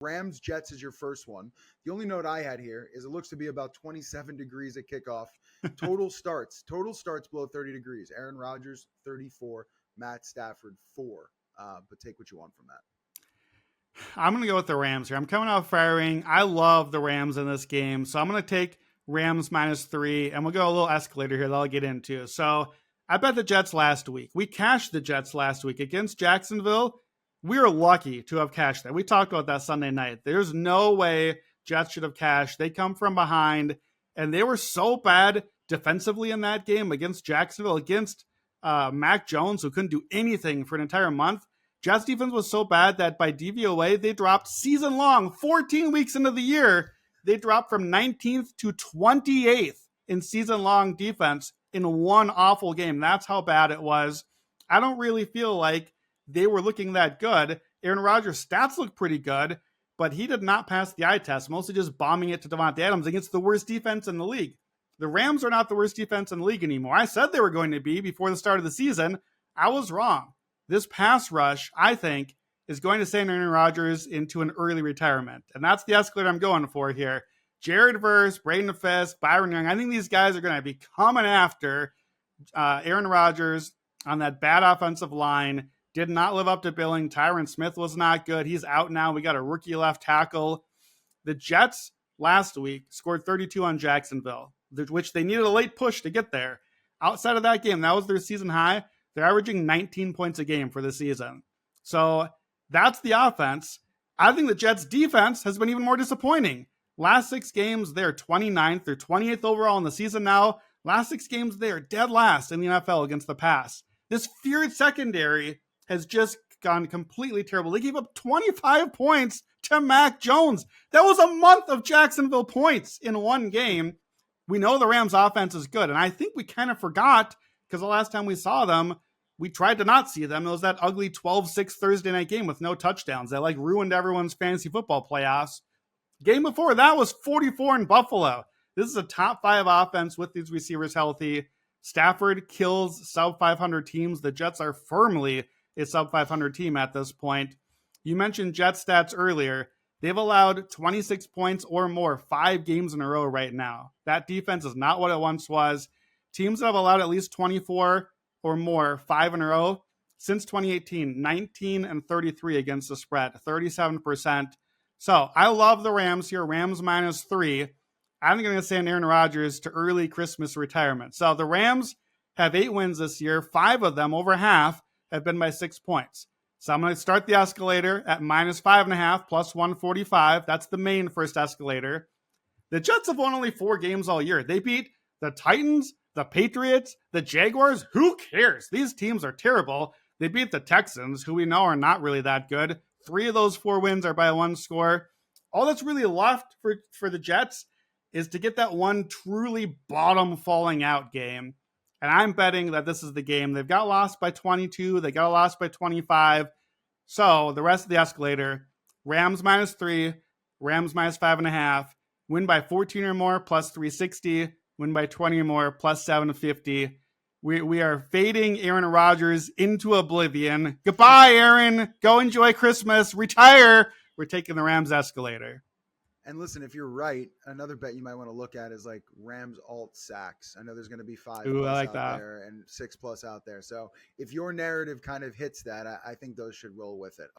Rams Jets is your first one. The only note I had here is it looks to be about 27 degrees at kickoff. Total starts below 30 degrees. Aaron Rodgers 34, Matt Stafford 4. But take what you want from that. I'm going to go with the Rams here. I'm coming out firing. I love the Rams in this game. So I'm going to take Rams -3, and we'll go a little escalator here that I'll get into. So I bet the Jets last week. We cashed the Jets last week against Jacksonville. We were lucky to have cashed that. We talked about that Sunday night. There's no way Jets should have cashed. They come from behind, and they were so bad defensively in that game against Jacksonville, against Mac Jones, who couldn't do anything for an entire month. Jets defense was so bad that by DVOA, they dropped season long, 14 weeks into the year. They dropped from 19th to 28th in season long defense in one awful game. That's how bad it was. I don't really feel like they were looking that good. Aaron Rodgers' stats look pretty good, but he did not pass the eye test, mostly just bombing it to Devontae Adams against the worst defense in the league. The Rams are not the worst defense in the league anymore. I said they were going to be before the start of the season. I was wrong. This pass rush, I think, is going to send Aaron Rodgers into an early retirement. And that's the escalator I'm going for here. Jared Verse, Braden Fisk, Byron Young. I think these guys are going to be coming after Aaron Rodgers on that bad offensive line. Did not live up to billing. Tyron Smith was not good. He's out now. We got a rookie left tackle. The Jets last week scored 32 on Jacksonville, which they needed a late push to get there. Outside of that game, that was their season high. They're averaging 19 points a game for the season. So that's the offense. I think the Jets defense has been even more disappointing. Last 6 games, they're 29th. They're 28th overall in the season now. Last 6 games, they are dead last in the NFL against the pass. This feared secondary has just gone completely terrible. They gave up 25 points to Mac Jones. That was a month of Jacksonville points in one game. We know the Rams offense is good, and I think we kind of forgot because the last time we saw them, we tried to not see them. It was that ugly 12-6 Thursday night game with no touchdowns that ruined everyone's fantasy football playoffs. Game before that was 44 in Buffalo. This is a top 5 offense with these receivers healthy. Stafford kills sub 500 teams. The Jets are firmly a sub 500 team at this point. You mentioned Jets stats earlier. They've allowed 26 points or more 5 games in a row right now. That defense is not what it once was. Teams that have allowed at least 24 or more 5 in a row since 2018, 19 and 33 against the spread, 37%. So I love the Rams here. Rams -3. I think I'm going to send Aaron Rodgers to early Christmas retirement. So the Rams have 8 wins this year. 5 of them, over half, have been by 6 points. So I'm going to start the escalator at -5.5 plus 145. That's the main first escalator. The Jets have won only 4 games all year. They beat the Titans, the Patriots, the Jaguars. Who cares? These teams are terrible. They beat the Texans, who we know are not really that good. 3 of those 4 wins are by 1 score. All that's really left for the Jets is to get that one truly bottom falling out game. And I'm betting that this is the game. They've got lost by 22. They got lost by 25. So the rest of the escalator, Rams -3, Rams -5.5, win by 14 or more plus 360, win by 20 or more plus 750. We are fading Aaron Rodgers into oblivion. Goodbye, Aaron. Go enjoy Christmas. Retire. We're taking the Rams escalator. And listen, if you're right, another bet you might want to look at is Rams alt sacks. I know there's going to be 5 Ooh, plus I like out that. there and 6 plus out there. So if your narrative kind of hits that, I think those should roll with it.